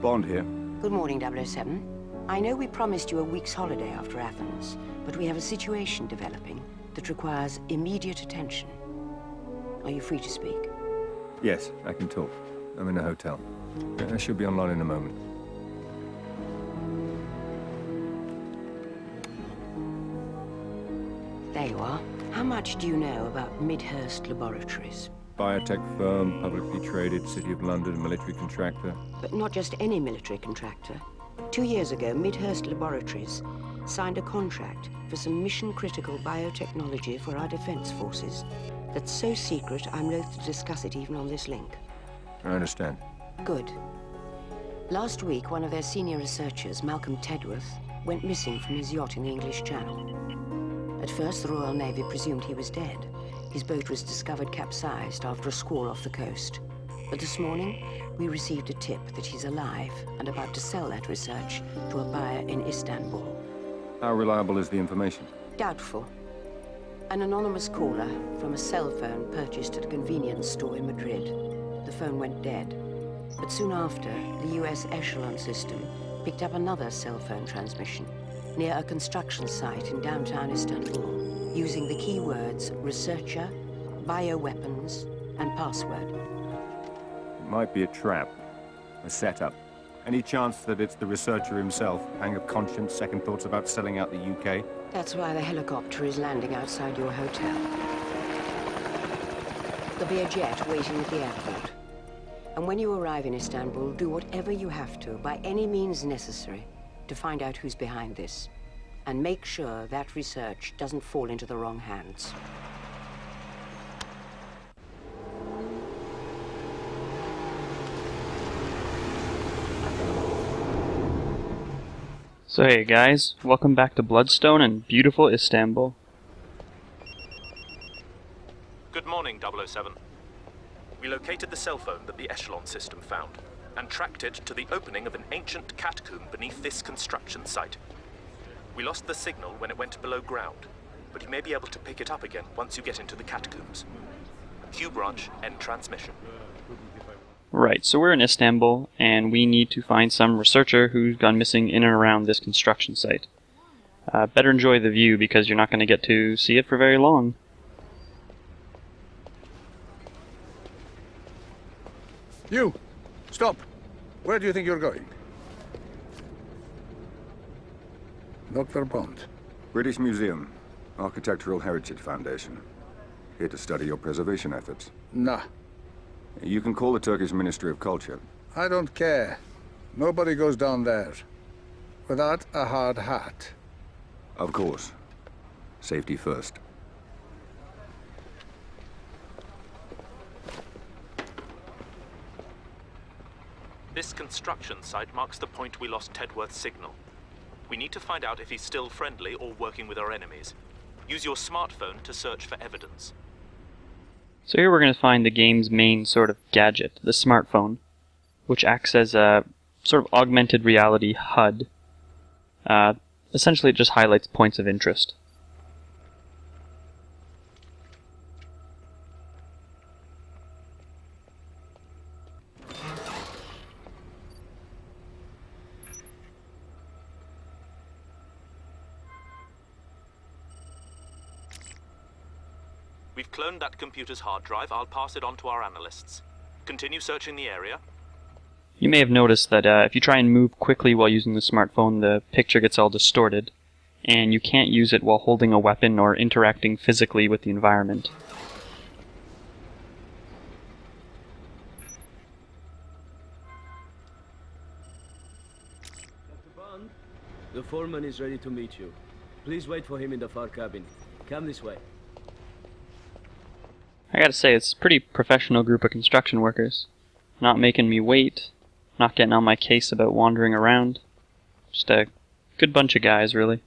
Bond here. Good morning, 007. I know we promised you a week's holiday after Athens, but we have a situation developing that requires immediate attention. Are you free to speak? Yes, I can talk. I'm in a hotel. I should be online in a moment. There you are. How much do you know about Midhurst Laboratories? Biotech firm, publicly traded, City of London, military contractor. But not just any military contractor. 2 years ago, Midhurst Laboratories signed a contract for some mission-critical biotechnology for our defense forces. That's so secret, I'm loath to discuss it even on this link. I understand. Good. Last week, one of their senior researchers, Malcolm Tedworth, went missing from his yacht in the English Channel. At first, the Royal Navy presumed he was dead. His boat was discovered capsized after a squall off the coast. But this morning, we received a tip that he's alive and about to sell that research to a buyer in Istanbul. How reliable is the information? Doubtful. An anonymous caller from a cell phone purchased at a convenience store in Madrid. The phone went dead. But soon after, the US Echelon system picked up another cell phone transmission near a construction site in downtown Istanbul, using the keywords researcher, bioweapons, and password. It might be a trap, a setup. Any chance that it's the researcher himself? Pang of conscience, second thoughts about selling out the UK? That's why the helicopter is landing outside your hotel. There'll be a jet waiting at the airport. And when you arrive in Istanbul, do whatever you have to, by any means necessary, to find out who's behind this. And make sure that research doesn't fall into the wrong hands. So hey guys, welcome back to Bloodstone and beautiful Istanbul. Good morning, 007. We located the cell phone that the Echelon system found, and tracked it to the opening of an ancient catacomb beneath this construction site. We lost the signal when it went below ground, but you may be able to pick it up again once you get into the catacombs. Q branch, end transmission. Right, so we're in Istanbul, and we need to find some researcher who's gone missing in and around this construction site. Better enjoy the view, because you're not going to get to see it for very long. You! Stop! Where do you think you're going? Dr. Bond. British Museum, Architectural Heritage Foundation. Here to study your preservation efforts. Nah. You can call the Turkish Ministry of Culture. I don't care. Nobody goes down there without a hard hat. Of course. Safety first. This construction site marks the point we lost Tedworth's signal. We need to find out if he's still friendly or working with our enemies. Use your smartphone to search for evidence. So here we're going to find the game's main sort of gadget, the smartphone, which acts as a sort of augmented reality HUD. Essentially it just highlights points of interest. We've cloned that computer's hard drive. I'll pass it on to our analysts. Continue searching the area. You may have noticed that if you try and move quickly while using the smartphone, the picture gets all distorted, and you can't use it while holding a weapon or interacting physically with the environment. Dr. Bond, the foreman is ready to meet you. Please wait for him in the far cabin. Come this way. I gotta say, it's a pretty professional group of construction workers. Not making me wait, not getting on my case about wandering around. Just a good bunch of guys, really.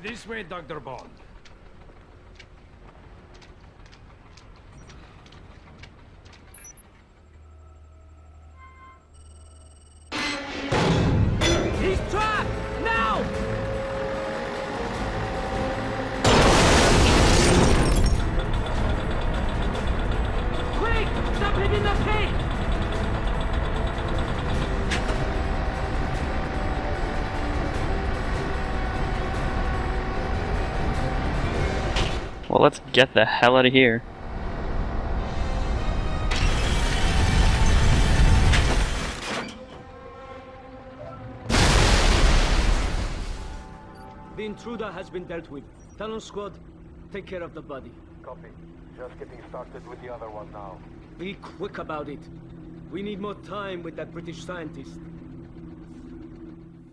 This way, Dr. Bond. He's trapped! Now! Quick! Stop him in the Well, let's get the hell out of here. The intruder has been dealt with. Talon squad, take care of the body. Copy. Just getting started with the other one now. Be quick about it. We need more time with that British scientist.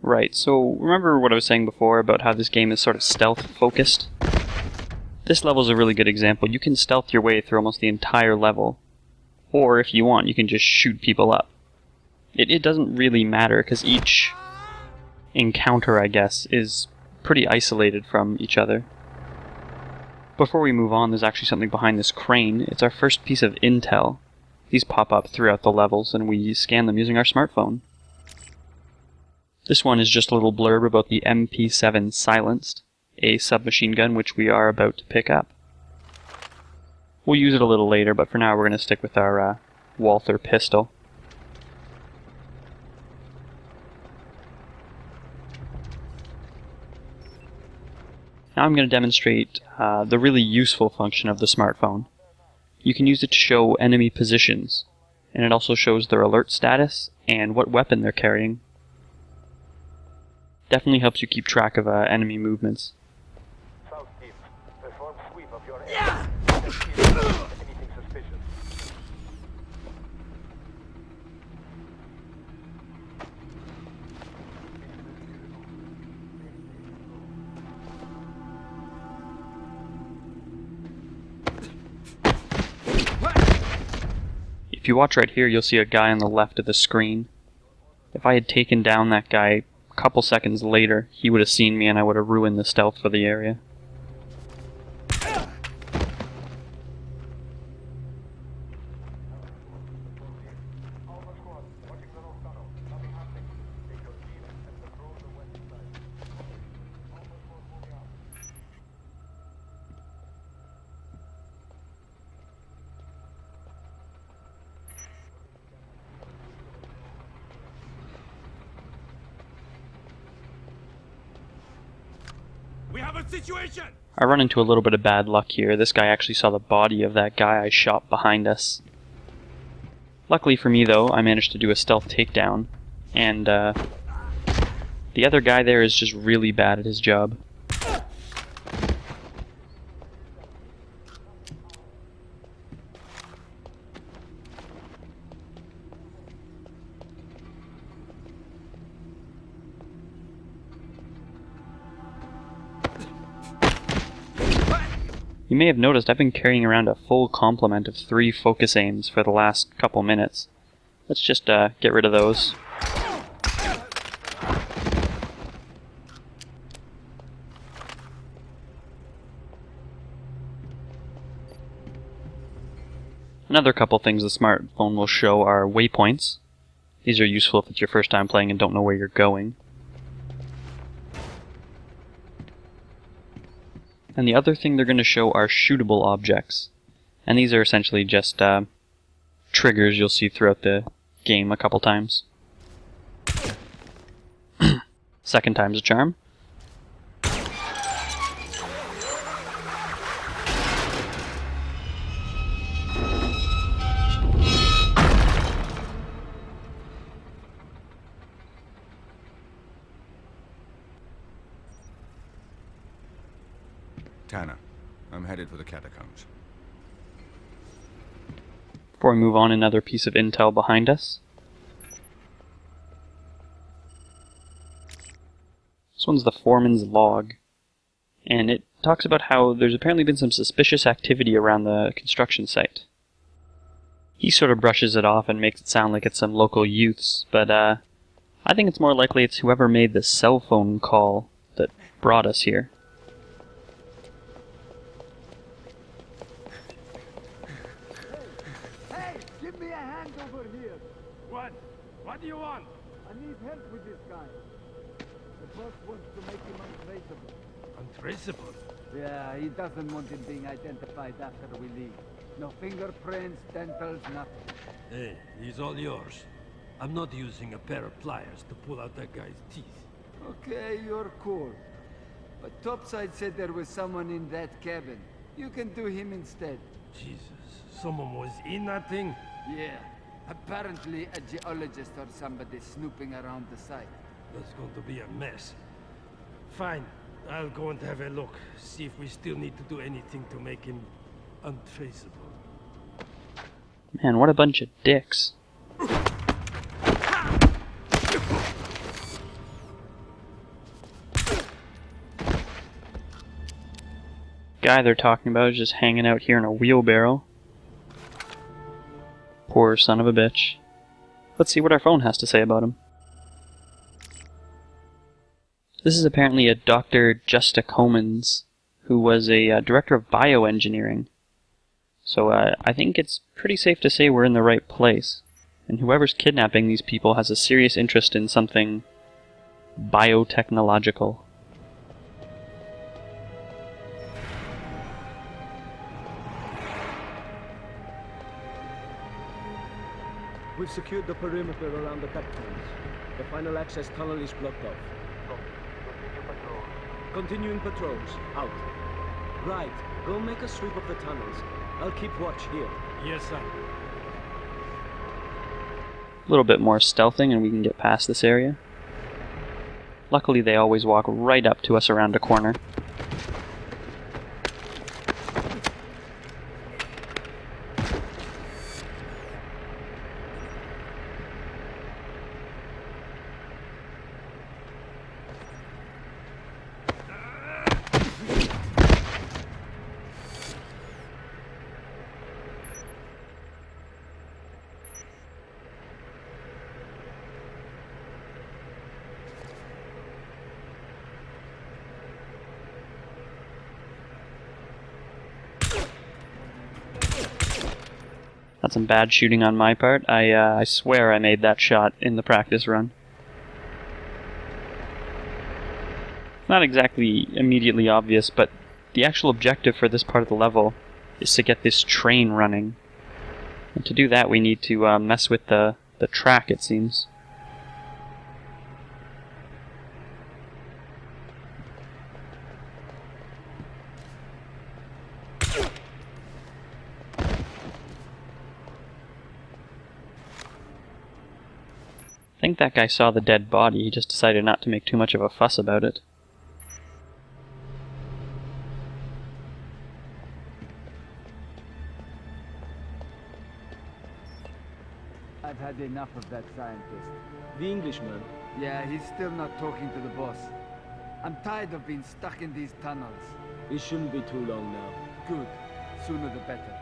Right, so remember what I was saying before about how this game is sort of stealth-focused? This level is a really good example. You can stealth your way through almost the entire level. Or, if you want, you can just shoot people up. It doesn't really matter, because each encounter, I guess, is pretty isolated from each other. Before we move on, there's actually something behind this crane. It's our first piece of intel. These pop up throughout the levels, and we scan them using our smartphone. This one is just a little blurb about the MP7 Silenced, a submachine gun which we are about to pick up. We'll use it a little later, but for now we're going to stick with our Walther pistol. Now I'm going to demonstrate the really useful function of the smartphone. You can use it to show enemy positions, and it also shows their alert status and what weapon they're carrying. Definitely helps you keep track of enemy movements. South team, perform sweep of your area. Anything suspicious. If you watch right here, you'll see a guy on the left of the screen. If I had taken down that guy a couple seconds later, he would have seen me and I would have ruined the stealth for the area. We have a situation! I run into a little bit of bad luck here. This guy actually saw the body of that guy I shot behind us. Luckily for me though, I managed to do a stealth takedown, and the other guy there is just really bad at his job. You may have noticed I've been carrying around a full complement of 3 focus aims for the last couple minutes. Let's just get rid of those. Another couple things the smartphone will show are waypoints. These are useful if it's your first time playing and don't know where you're going. And the other thing they're going to show are shootable objects. And these are essentially just triggers you'll see throughout the game a couple times. Second time's a charm. Tanner, I'm headed for the catacombs. Before we move on, another piece of intel behind us. This one's the foreman's log. And it talks about how there's apparently been some suspicious activity around the construction site. He sort of brushes it off and makes it sound like it's some local youths, but I think it's more likely it's whoever made the cell phone call that brought us here. Give me a hand over here. What? What do you want? I need help with this guy. The boss wants to make him untraceable. Untraceable? Yeah, he doesn't want him being identified after we leave. No fingerprints, dentals, nothing. Hey, he's all yours. I'm not using a pair of pliers to pull out that guy's teeth. Okay, you're cool. But Topside said there was someone in that cabin. You can do him instead. Jesus, someone was in that thing? Yeah. Apparently a geologist or somebody snooping around the site. That's going to be a mess. Fine, I'll go and have a look. See if we still need to do anything to make him untraceable. Man, what a bunch of dicks. Guy they're talking about is just hanging out here in a wheelbarrow. Poor son of a bitch. Let's see what our phone has to say about him. This is apparently a Dr. Justa Comans, who was a director of bioengineering. So I think it's pretty safe to say we're in the right place. And whoever's kidnapping these people has a serious interest in something biotechnological. We've secured the perimeter around the catacombs. The final access tunnel is blocked off. Continue patrol. Continuing patrols. Out. Right. Go make a sweep of the tunnels. I'll keep watch here. Yes, sir. A little bit more stealthing and we can get past this area. Luckily they always walk right up to us around a corner. That's some bad shooting on my part. I swear I made that shot in the practice run. Not exactly immediately obvious, but the actual objective for this part of the level is to get this train running. And to do that we need to mess with the track, it seems. I think that guy saw the dead body, he just decided not to make too much of a fuss about it. I've had enough of that scientist. The Englishman. Yeah, he's still not talking to the boss. I'm tired of being stuck in these tunnels. It shouldn't be too long now. Good. Sooner the better.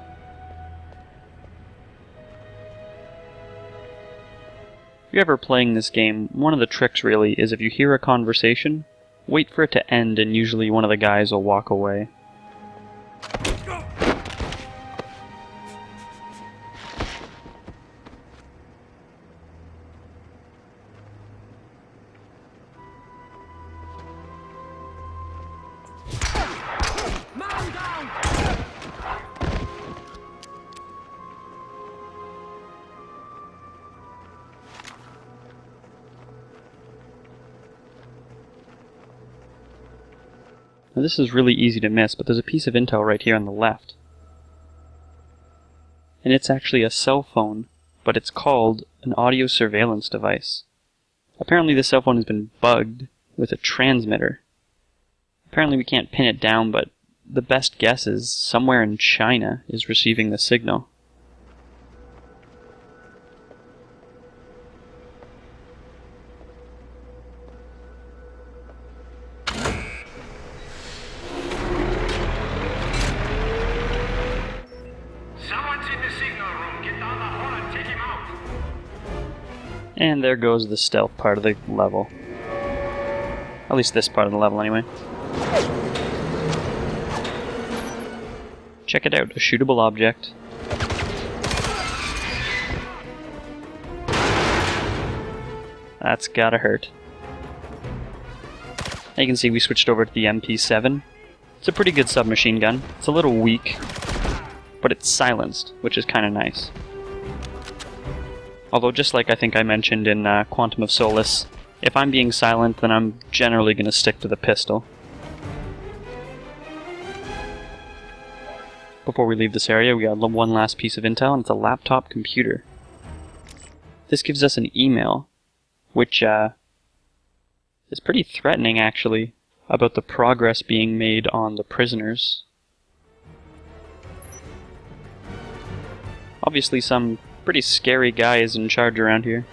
If you're ever playing this game, one of the tricks really is if you hear a conversation, wait for it to end and usually one of the guys will walk away. Man down! Now this is really easy to miss, but there's a piece of intel right here on the left. And it's actually a cell phone, but it's called an audio surveillance device. Apparently the cell phone has been bugged with a transmitter. Apparently we can't pin it down, but the best guess is somewhere in China is receiving the signal. Someone's in the signal room. Get down the hall and take him out. And there goes the stealth part of the level. At least this part of the level, anyway. Check it out, a shootable object. That's gotta hurt. Now you can see we switched over to the MP7. It's a pretty good submachine gun. It's a little weak, but it's silenced, which is kinda nice. Although just like I think I mentioned in Quantum of Solace, if I'm being silent, then I'm generally gonna stick to the pistol. Before we leave this area, we got one last piece of intel, and it's a laptop computer. This gives us an email, which is pretty threatening, actually, about the progress being made on the prisoners. Obviously some pretty scary guy is in charge around here.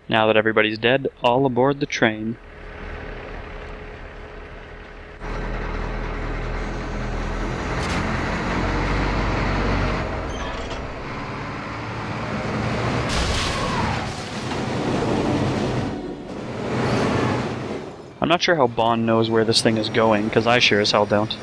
Now that everybody's dead, all aboard the train. I'm not sure how Bond knows where this thing is going, because I sure as hell don't.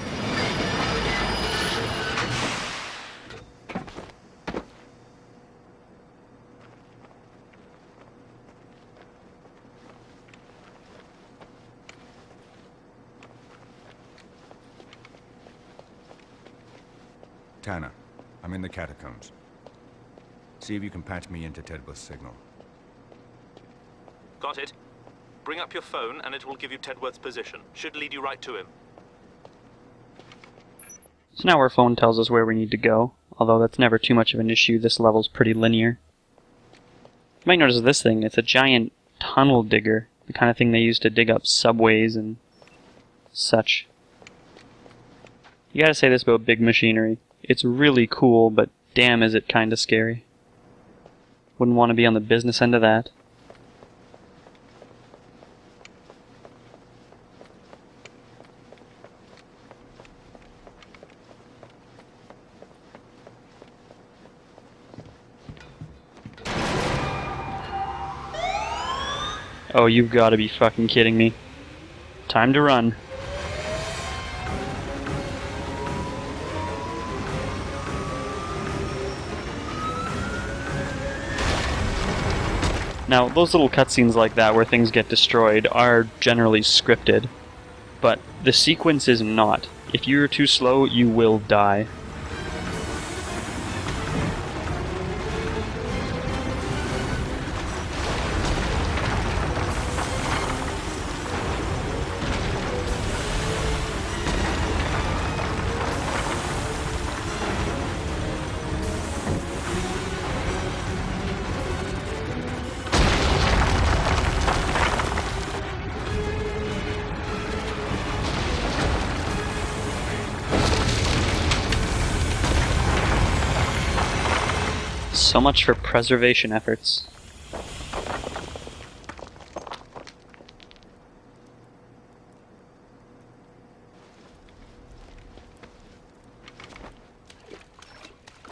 Tanner, I'm in the catacombs. See if you can patch me into Tedworth's signal. Got it. Bring up your phone and it will give you Tedworth's position. Should lead you right to him. So now our phone tells us where we need to go, although that's never too much of an issue. This level's pretty linear. You might notice this thing, it's a giant tunnel digger, the kind of thing they use to dig up subways and such. You gotta say this about big machinery. It's really cool, but damn is it kinda scary. Wouldn't want to be on the business end of that. Oh, you've got to be fucking kidding me. Time to run. Now, those little cutscenes like that where things get destroyed are generally scripted, but the sequence is not. If you're too slow, you will die. So much for preservation efforts.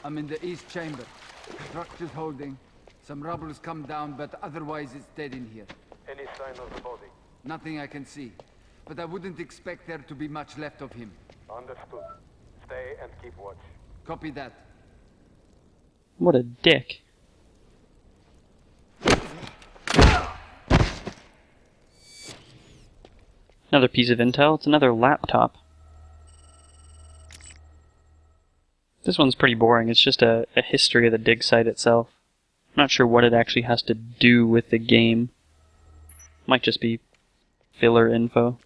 I'm in the east chamber. Structure's holding. Some rubble's come down, but otherwise it's dead in here. Any sign of the body? Nothing I can see. But I wouldn't expect there to be much left of him. Understood. Stay and keep watch. Copy that. What a dick. Another piece of intel, it's another laptop. This one's pretty boring, it's just a history of the dig site itself. I'm not sure what it actually has to do with the game. Might just be filler info.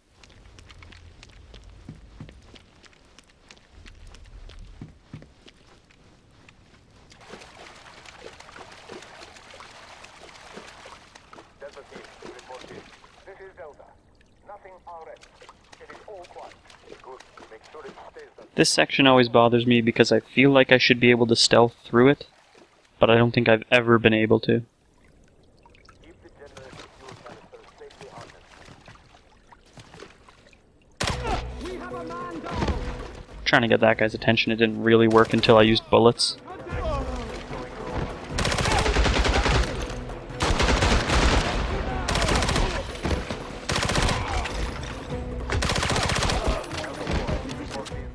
This section always bothers me because I feel like I should be able to stealth through it, but I don't think I've ever been able to. Trying to get that guy's attention, it didn't really work until I used bullets.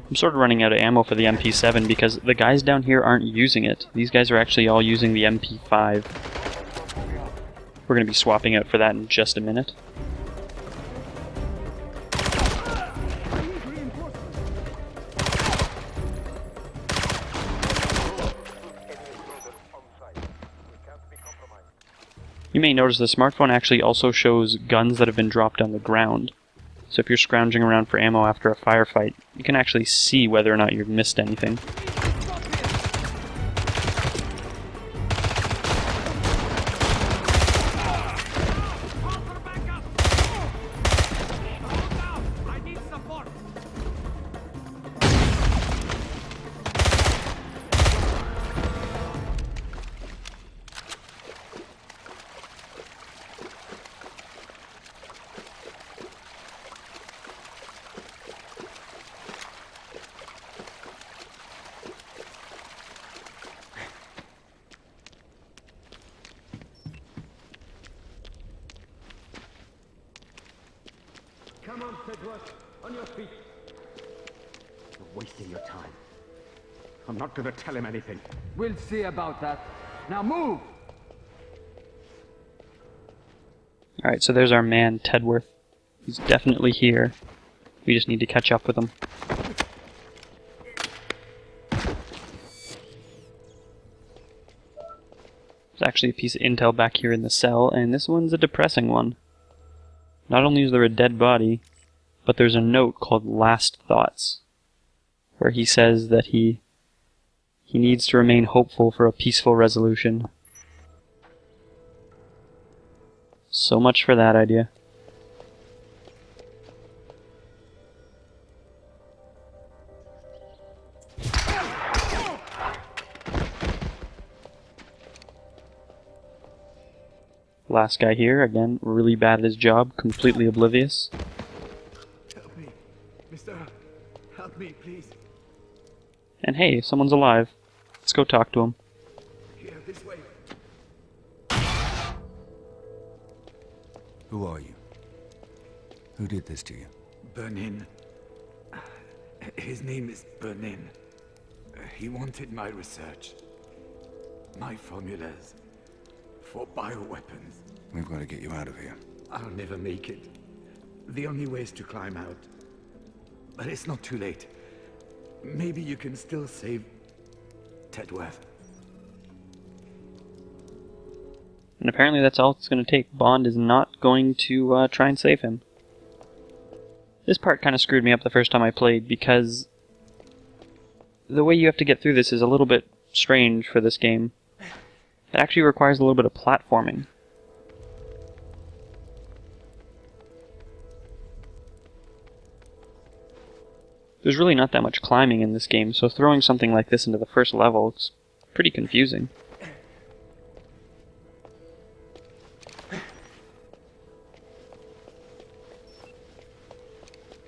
I'm sort of running out of ammo for the MP7 because the guys down here aren't using it. These guys are actually all using the MP5. We're going to be swapping out for that in just a minute. You may notice the smartphone actually also shows guns that have been dropped on the ground. So if you're scrounging around for ammo after a firefight, you can actually see whether or not you've missed anything. Come on, Tedworth. On your feet. You're wasting your time. I'm not going to tell him anything. We'll see about that. Now move! Alright, so there's our man, Tedworth. He's definitely here. We just need to catch up with him. There's actually a piece of intel back here in the cell, and this one's a depressing one. Not only is there a dead body, but there's a note called Last Thoughts, where he says that he needs to remain hopeful for a peaceful resolution. So much for that idea. Last guy here, again, really bad at his job, completely oblivious. Help me. Mister, help me, please. And hey, someone's alive. Let's go talk to him. Here, this way. Who are you? Who did this to you? Bernin. His name is Bernin. He wanted my research. My formulas. For bioweapons. We've got to get you out of here. I'll never make it. The only way is to climb out. But it's not too late. Maybe you can still save Tedworth. And apparently that's all it's going to take. Bond is not going to try and save him. This part kind of screwed me up the first time I played, because the way you have to get through this is a little bit strange for this game. It actually requires a little bit of platforming. There's really not that much climbing in this game, so throwing something like this into the first level is pretty confusing.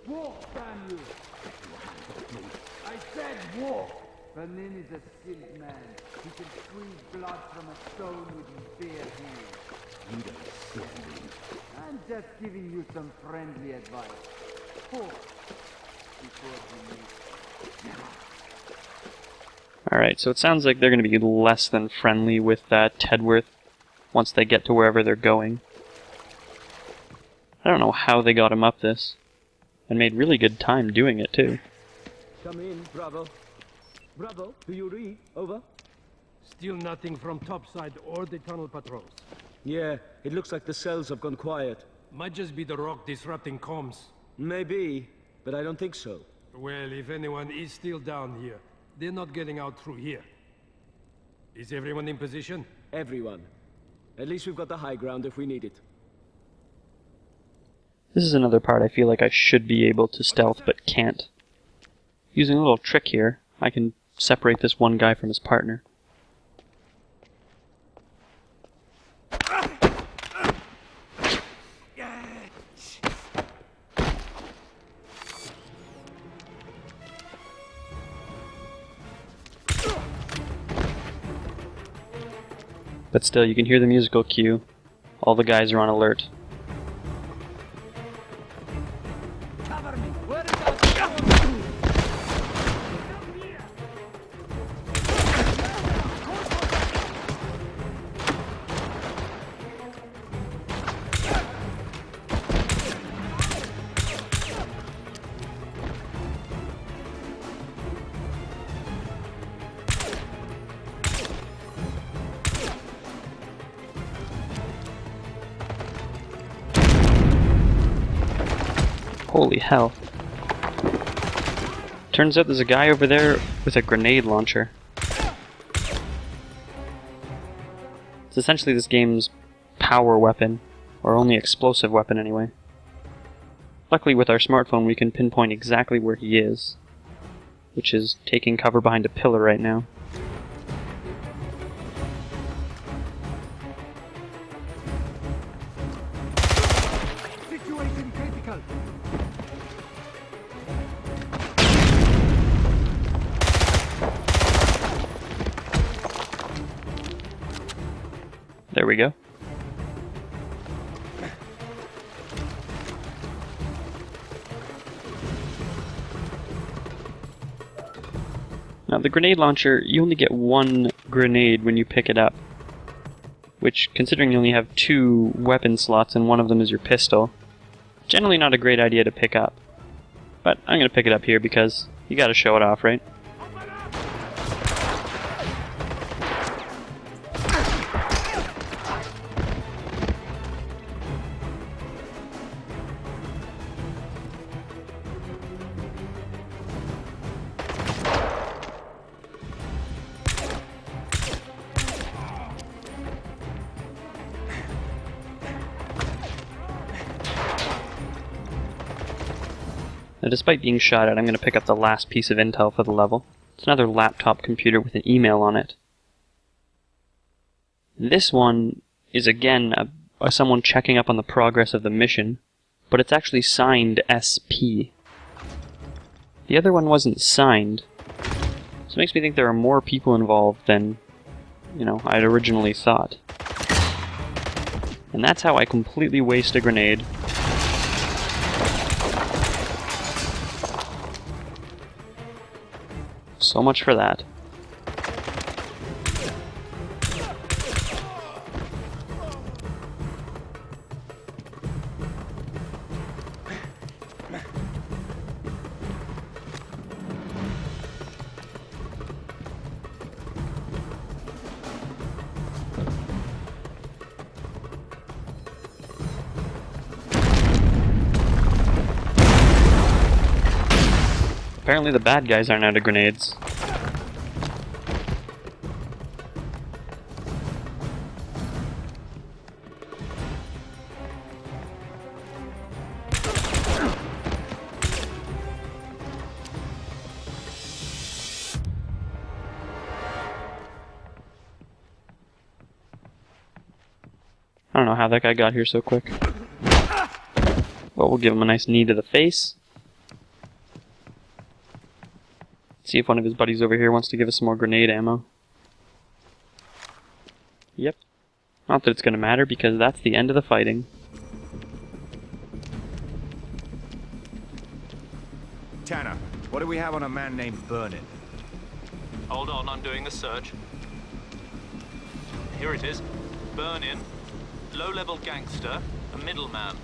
Walk, damn you! I said walk! Bernin is a skilled man. He can squeeze blood from a stone with his bare hands. You don't scare me. I'm just giving you some friendly advice. Walk before you meet. Alright, so it sounds like they're going to be less than friendly with Tedworth once they get to wherever they're going. I don't know how they got him up this, and made really good time doing it too. Come in, Bravo. Bravo, do you read? Over? Still nothing from topside or the tunnel patrols. Yeah, it looks like the cells have gone quiet. Might just be the rock disrupting comms. Maybe, but I don't think so. Well, if anyone is still down here, they're not getting out through here. Is everyone in position? Everyone. At least we've got the high ground if we need it. This is another part I feel like I should be able to stealth, but can't. Using a little trick here, I can separate this one guy from his partner. But still, you can hear the musical cue. All the guys are on alert. Cover me! Where is that? Holy hell. Turns out there's a guy over there with a grenade launcher. It's essentially this game's power weapon, or only explosive weapon anyway. Luckily with our smartphone we can pinpoint exactly where he is, which is taking cover behind a pillar right now. Situation critical. There we go. Now the grenade launcher, you only get one grenade when you pick it up. Which, considering you only have 2 weapon slots and one of them is your pistol, generally not a great idea to pick up. But I'm gonna pick it up here because you gotta show it off, right? Now, despite being shot at, I'm going to pick up the last piece of intel for the level. It's another laptop computer with an email on it. This one is again someone checking up on the progress of the mission, but it's actually signed SP. The other one wasn't signed, so it makes me think there are more people involved than, I'd originally thought. And that's how I completely waste a grenade. So much for that. Apparently the bad guys aren't out of grenades. I don't know how that guy got here so quick. Well, we'll give him a nice knee to the face. See if one of his buddies over here wants to give us some more grenade ammo. Yep. Not that it's going to matter, because that's the end of the fighting. Tanner, what do we have on a man named Burnin? Hold on, I'm doing a search. Here it is. Burn-in. Low-level gangster, a middleman.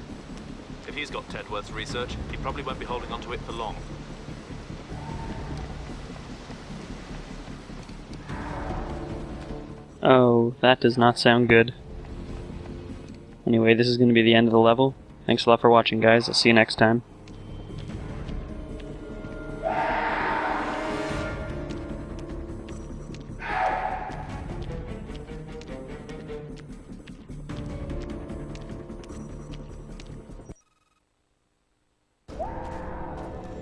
If he's got Tedworth's research, he probably won't be holding on to it for long. Oh, that does not sound good. Anyway, this is going to be the end of the level. Thanks a lot for watching, guys. I'll see you next time.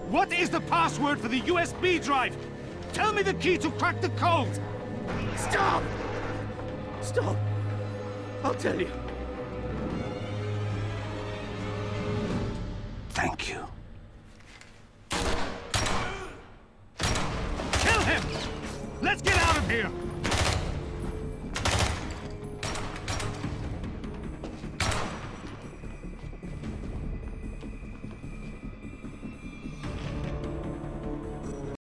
What is the password for the USB drive? Tell me the key to crack the code! Stop! Stop! I'll tell you. Thank you. Kill him! Let's get out of here!